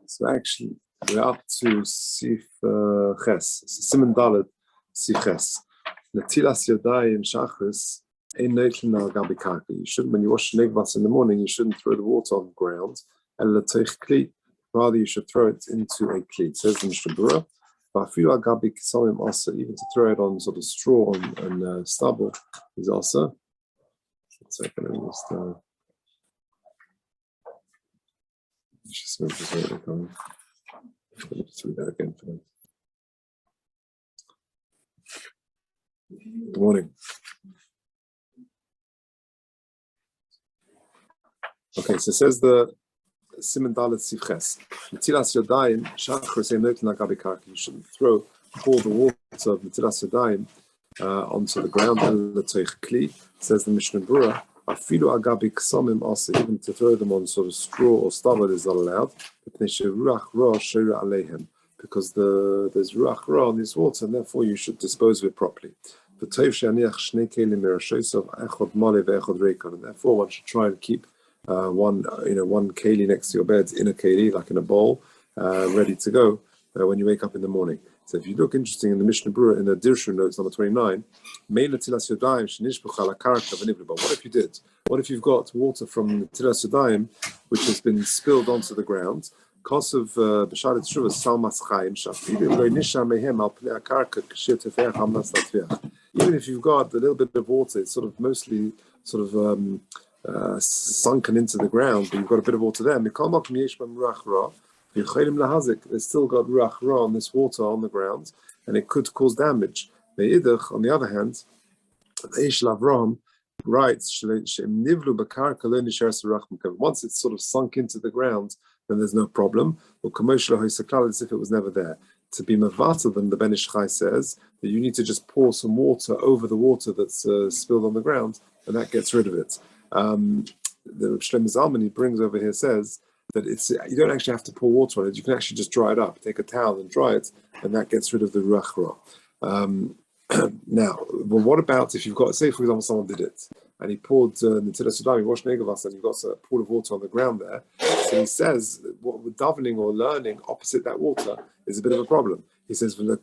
So actually, we're up to Sif Ches. Siman Dalet Sif Ches. Netilas Yadayim Shachris ein neitlin al gabi karka. You shouldn't, when you wash negvas in the morning, you shouldn't throw the water on the ground. Rather, you should throw it into a kli. It says in Mishnah. But al gabi kisamim also, even to throw it on sort of straw and stubble is also. One second, let me just move this over. Let me just read that again for them. Good morning. Okay, so it says the Siman Dalet Sif Ches. Netilas Yadayim Shachris ein neitlin al gabi karka. You shouldn't pour the water of Netilas Yadayim onto the ground. Says the Mishnah Berurah. Afilu al gabi ksamim also, even to throw them on sort of straw or stubble is not allowed. Because there's ruach ra on this water, and therefore you should dispose of it properly. And therefore one should try and keep one keli next to your bed in a keli, like in a bowl, ready to go when you wake up in the morning. So if you look interesting in the Mishnah Berurah in the Dirshu notes number 29, but what if you did? What if you've got water from Netilas Yadayim which has been spilled onto the ground? Even if you've got a little bit of water, it's sort of mostly sunken into the ground, but you've got a bit of water there. There's still got ruach ra on this water on the ground, and it could cause damage. On the other hand, the Eish Avraham writes, once it's sort of sunk into the ground, then there's no problem. As if it was never there. To be mavatal, then the Ben Ish Chai says that you need to just pour some water over the water that's spilled on the ground, and that gets rid of it. The Shlomo Zalman he brings over here says that you don't actually have to pour water on it. You can actually just dry it up. Take a towel and dry it, and that gets rid of the ruach ra. Now, well, what about if you've got, say for example, someone did it and he poured Netilas Yadayim, he washed negavas, and you've got a pool of water on the ground there. So he says what with davening or learning opposite that water is a bit of a problem. He says the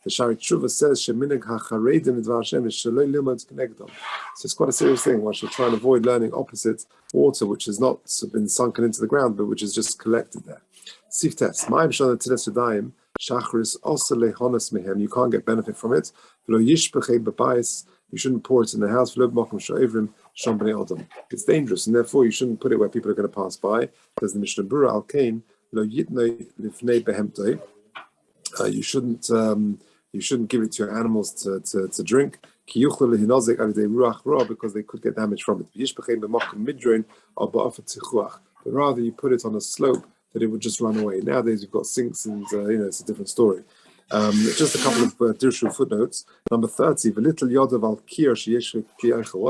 Shari Tshuva says sheminig hacharedim idvar Hashem is shaloi limod kenegdom. So it's quite a serious thing. One should try and avoid learning opposite water, which has not been sunken into the ground, but which is just collected there. Siftes ma'im shal Netilas Yadayim shachris also lehonas mehem. You can't get benefit from it. V'lo yishpechei b'bayis. You shouldn't pour it in the house. V'lo b'makom she'ovrim sham b'nei adam. It's dangerous, and therefore you shouldn't put it where people are going to pass by. There's the Mishnah Berurah al kain lo yitnei lifnei behemtoi. You shouldn't give it to your animals to drink, because they could get damage from it. But rather you put it on a slope that it would just run away. Nowadays you've got sinks and it's a different story. Just a couple of Dirshu footnotes. Number 30, what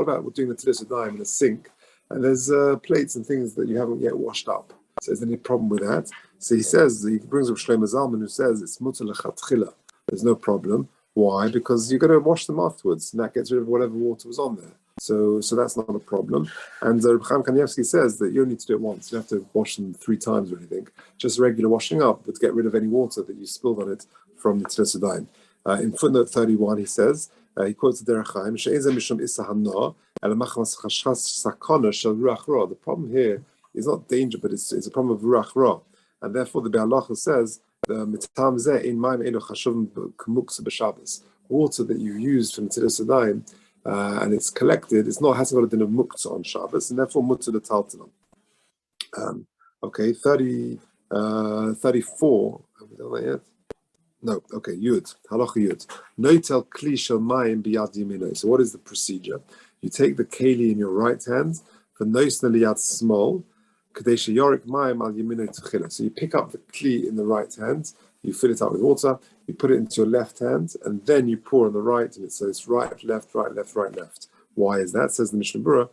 about doing the Netilas Yadayim in a sink and there's plates and things that you haven't yet washed up? So is there any problem with that? So he brings up Shlomo Zalman who says it's mutar lechatchila. There's no problem. Why? Because you're going to wash them afterwards, and that gets rid of whatever water was on there. So that's not a problem. And Rabbi Chaim Kanievsky says that you don't need to do it once. You don't have to wash them 3 times or anything. Just regular washing up, but to get rid of any water that you spilled on it from the Netilas Yadayim. In footnote 31, he says, he quotes the Orach Chaim, the problem here is not danger, but it's a problem of ruach ra. And therefore the Be'alacha says, water that you used from Netilas Yadayim and it's collected, hasn't got a din of muktzah on Shabbos, and therefore mutzah l'taltalam. Okay, 34. Have we done that yet? No. Okay, Yud. Halacha Yud. Noitel kli shel mayim biyad yamino. So what is the procedure? You take the keli in your right hand, for noisna liyad small. So you pick up the kli in the right hand, you fill it up with water, you put it into your left hand, and then you pour on the right, and it says right, left, right, left, right, left. Why is that? Says the Mishnah Berurah.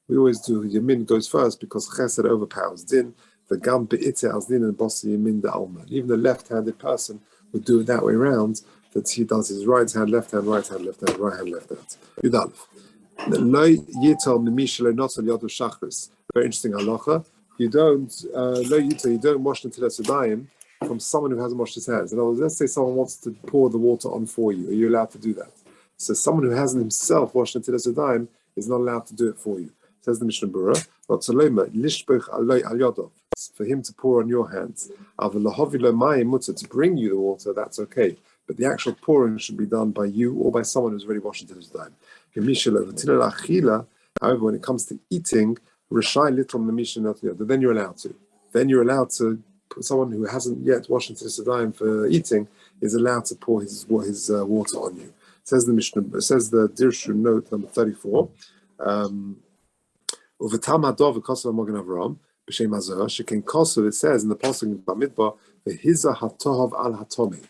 We always do yamin goes first because chesed overpowers din. The gam be'ite as din and bossa yamin de alma. Even the left-handed person would do it that way around. That he does his right hand, left hand, right hand, left hand, right hand, left hand. Yudalef. Very interesting halacha. You don't wash Netilas Yadayim from someone who hasn't washed his hands. In other words, let's say someone wants to pour the water on for you. Are you allowed to do that? So someone who hasn't himself washed Netilas Yadayim is not allowed to do it for you. Says the Mishnah Berurah, for him to pour on your hands. To bring you the water, that's okay. But the actual pouring should be done by you or by someone who's already washed Netilas Yadayim. However, when it comes to eating, then you're allowed to. Then you're allowed to. Someone who hasn't yet washed Netilas Yadayim for eating is allowed to pour his water on you. Says the Mishnah. Says the Dirshu note number 34. It says in the pasuk in Bamidbar, "V'hiza hatohav al hatomi."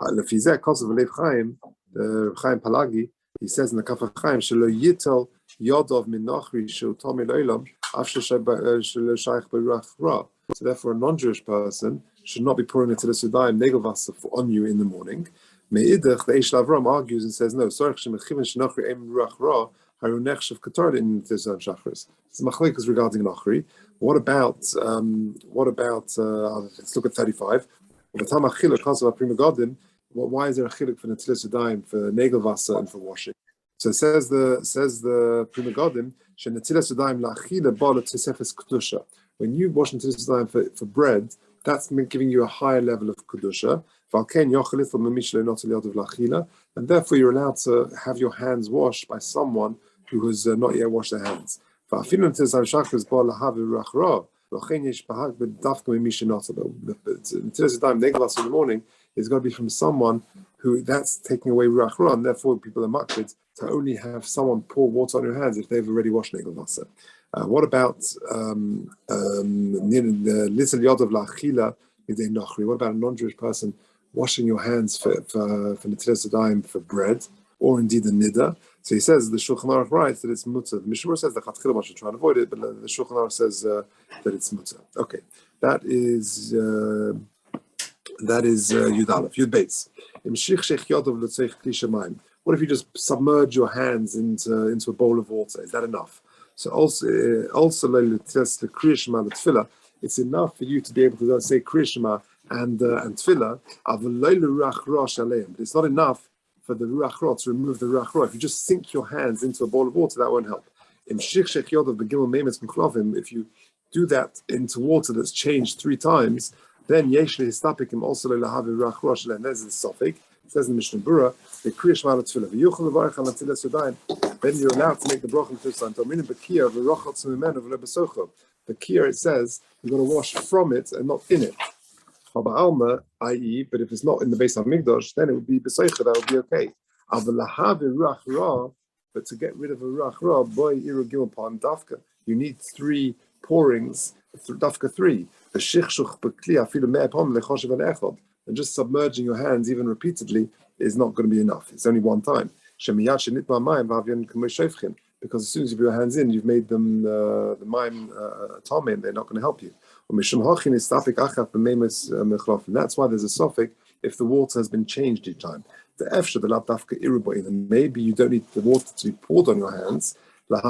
Lefizeh kosav lev Chaim, the Chaim Palagi, he says in the Kaf Chaim, "Shelo yitel yodov min nachri shel tomi leilam after shaykh berach ra." So therefore, a non-Jewish person should not be pouring Netilas Yadayim negelvasa on you in the morning. Me'idach, the Eish Lavram argues and says, no, sorry, shemechivin shenachri em ruach ra haru nechshav katar in Netilas Yadayim shachris. It's machlekes regarding nachri. What about? Let's look at 35. Why is there a chiluk for Netilas Yadayim for negelvasa and for washing? So says the Prima Godim, Netilas Yadayim la'achila ba'la tesefes kedusha. When you wash Netilas Yadayim for bread, that's giving you a higher level of kedusha. And therefore you're allowed to have your hands washed by someone who has not yet washed their hands. The Netilas Yadayim negelas in the morning is going to be from someone who that's taking away ruach ra, and therefore people are makbid to only have someone pour water on your hands if they've already washed negelas. What about the little yod of la'achila midei nachri? What about a non-Jewish person washing your hands for Netilas Yadayim for bread, or indeed the nida? So he says the Shulchan Aruch writes that it's mutter. The Mishnah says the Chatchila one should try and avoid it, but the Shulchan Aruch says that it's mutter. Okay, that is Yud Aleph, Yud Beis. What if you just submerge your hands into a bowl of water? Is that enough? So also the Kriya Shema, the Tefillah, it's enough for you to be able to say Kriya Shema and Tefillah. But it's not enough for the ruach ra to remove the ruach ra. If you just sink your hands into a bowl of water, that won't help. If you do that into water that's changed 3 times, then yesh lehistapikim also lehavi ruach ra shelen. There's the suffix. It says in the Mishnah Berurah, the Kriya Shema Tefillah. V'yuchel levarich al Netilas Yadayim. Then you're allowed to make the bracha Tefillah. Dominin b'kiyah v'rochel tzimimenu v'lebesocho. The kiyah, it says you're going to wash from it and not in it. Alma, i.e., but if it's not in the base of Mikdash, then it would be Beseicha, that would be okay. But to get rid of a ruach ra, boy, iru gimel pan dafka, you need 3 pourings, dafka 3. The shichshuch b'kli afilu me'epom lechoshev echod, and just submerging your hands even repeatedly is not going to be enough. It's only one time. Shemiyad shenitma mayim v'avyan k'mei shofchin, because as soon as you put your hands in, you've made them the mayim tame, and they're not going to help you. And that's why there's a suffix if the water has been changed each time. Maybe you don't need the water to be poured on your hands, and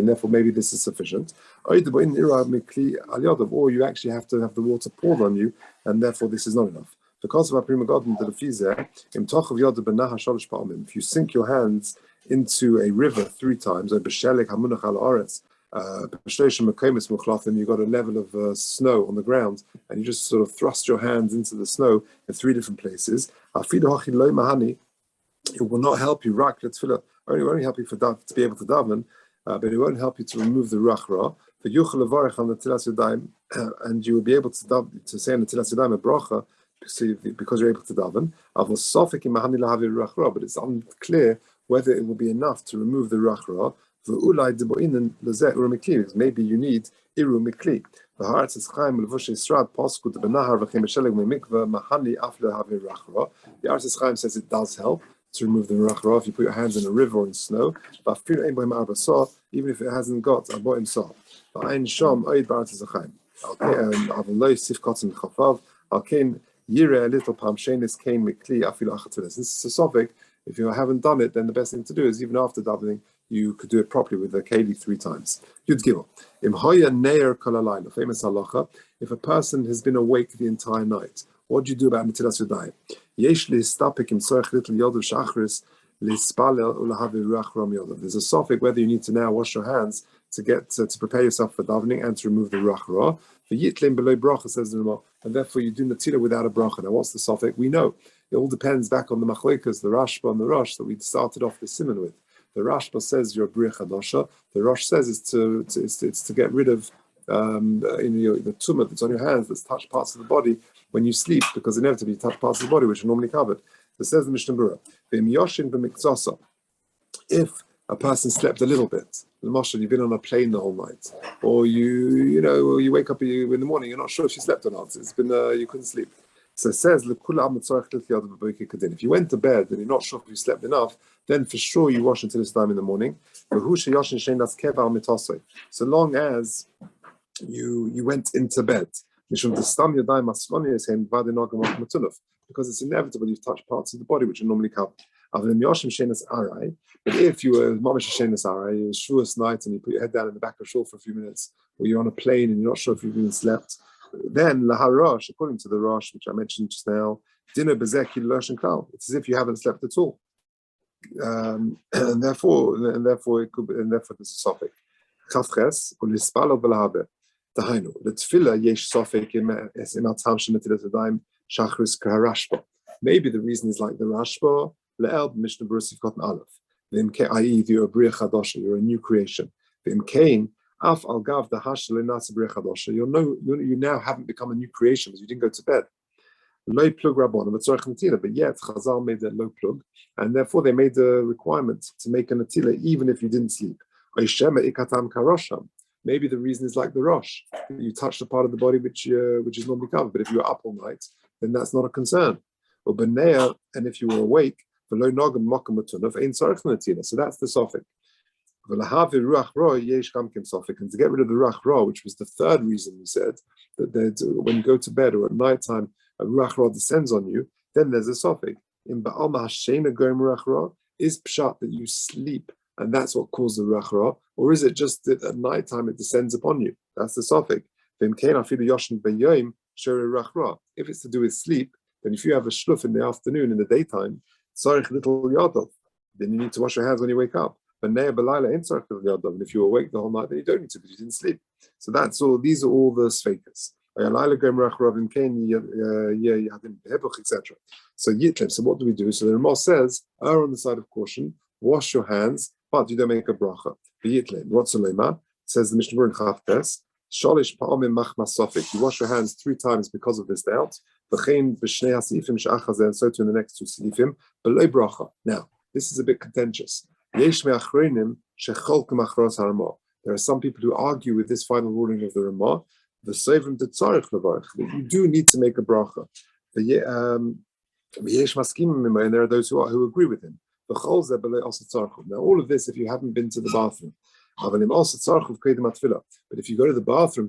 therefore maybe this is sufficient. Or you actually have to have the water poured on you, and therefore this is not enough. Because of our prima godin, if you sink your hands into a river 3 times, and you've got a level of snow on the ground, and you just sort of thrust your hands into the snow in 3 different places. It will not help you. It will only help you to be able to daven, but it won't help you to remove the ruach ra. And you will be able to say in Netilas Yadayim a bracha because you're able to daven. But it's unclear whether it will be enough to remove the ruach ra. Maybe you need iru mikli. The Orach Chaim says it does help to remove the ruach ra if you put your hands in a river or in snow. But even if it hasn't got a boim saw, this is a suffix. If you haven't done it, then the best thing to do is even after davening, you could do it properly with the keli 3 times. Yud Gimel. Im hoya neir kol halayla, famous halacha. If a person has been awake the entire night, what do you do about Netilas Yadayim? Yesh listapik im tzorech little yodav shachris lispalel ulahavi ruach ram yodav. There's a suffix whether you need to now wash your hands to get to prepare yourself for davening and to remove the ruach ra. V'yitlim below bracha, says the Rama, and therefore you do Netilah without a bracha. Now what's the suffix? We know. It all depends back on the machlokas, the Rashba and the Rosh that we started off the simon with. The Rashba says you're a bria chadasha. The Rosh says it's to get rid of the tumah that's on your hands, that's touched parts of the body when you sleep, because inevitably you touch parts of the body which are normally covered. So says the Mishnah Berurah, if a person slept a little bit, you've been on a plane the whole night, or you wake up in the morning, you're not sure if you slept or not. It's been you couldn't sleep. So it says, if you went to bed and you're not sure if you slept enough, then for sure you wash until it's time in the morning. So long as you went into bed. Because it's inevitable you've touched parts of the body which are normally covered. But if you were mamish shenas arai, it was shuas night and you put your head down in the back of shul for a few minutes, or you're on a plane and you're not sure if you've even slept, then laharosh, according to the Rosh, which I mentioned just now, dinner bezeki losh and klal. It's as if you haven't slept at all, and therefore there's a suffix. Chavches ulispalo belahabe. Dahainu the tefillah yesh suffix imatam shenetilas yadayim shachris kaharashba. Maybe the reason is like the Rashba. Le'el Mishnah Berurah Sif Kotan Aleph. V'imkein, i.e., you're a bria chadasha, you're a new creation. V'imkein, af al gav the hashel inas bria chadasha. You now haven't become a new creation because you didn't go to bed. Loy plug rabbanon v'tzorech netila, but yet Chazal made that low plug, and therefore they made the requirement to make a netila even if you didn't sleep. Oishema ikatam karosham. Maybe the reason is like the Rosh. You touched a part of the body which is normally covered, but if you're up all night, then that's not a concern. Or benea, and if you were awake, so that's the suffix. And to get rid of the ruach ra, which was the third reason we said that when you go to bed or at night time, a ruach ra descends on you, then there's a suffix. In ba'alma hashena goyim ruach ra, is pshat that you sleep and that's what caused the ruach ra, or is it just that at night time it descends upon you? That's the suffix. If it's to do with sleep, then if you have a shluf in the afternoon, in the daytime, then you need to wash your hands when you wake up. And if you awake the whole night, then you don't need to because you didn't sleep. So that's all. These are all the sfeikas. Etc. So yitlem. So what do we do? So the Ramah says, err on the side of caution, wash your hands, but you don't make a bracha. What's the lema? Says the Mishnah Berurah in Chavtes. Shalish pa'amim machmas sofik. You wash your hands 3 times because of this doubt. And so too in the next 2 sifim. Below bracha. Now, this is a bit contentious. There are some people who argue with this final ruling of the Ramah, that you do need to make a bracha. And there are those who agree with him. Now, all of this if you haven't been to the bathroom. But if you go to the bathroom,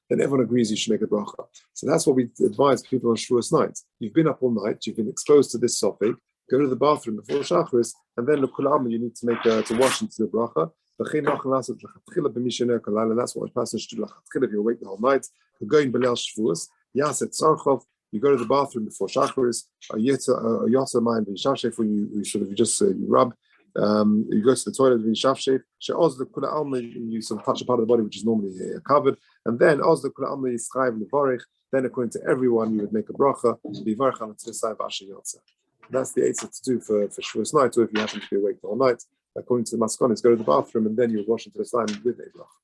then everyone agrees you should make a bracha. So that's what we advise people on Shavuos night. You've been up all night, you've been exposed to this suffix, go to the bathroom before Shacharis, and then you need to make to wash into the bracha. And that's what a person should do if you're awake the whole night. You go to the bathroom before Shacharis, you rub. You go to the toilet and you sort of touch a part of the body which is normally covered, and then then according to everyone you would make a bracha. That's the answer to do for Shavuos night, or if you happen to be awake the whole night. According to the Maskonis, go to the bathroom and then you would wash into the slime with a bracha.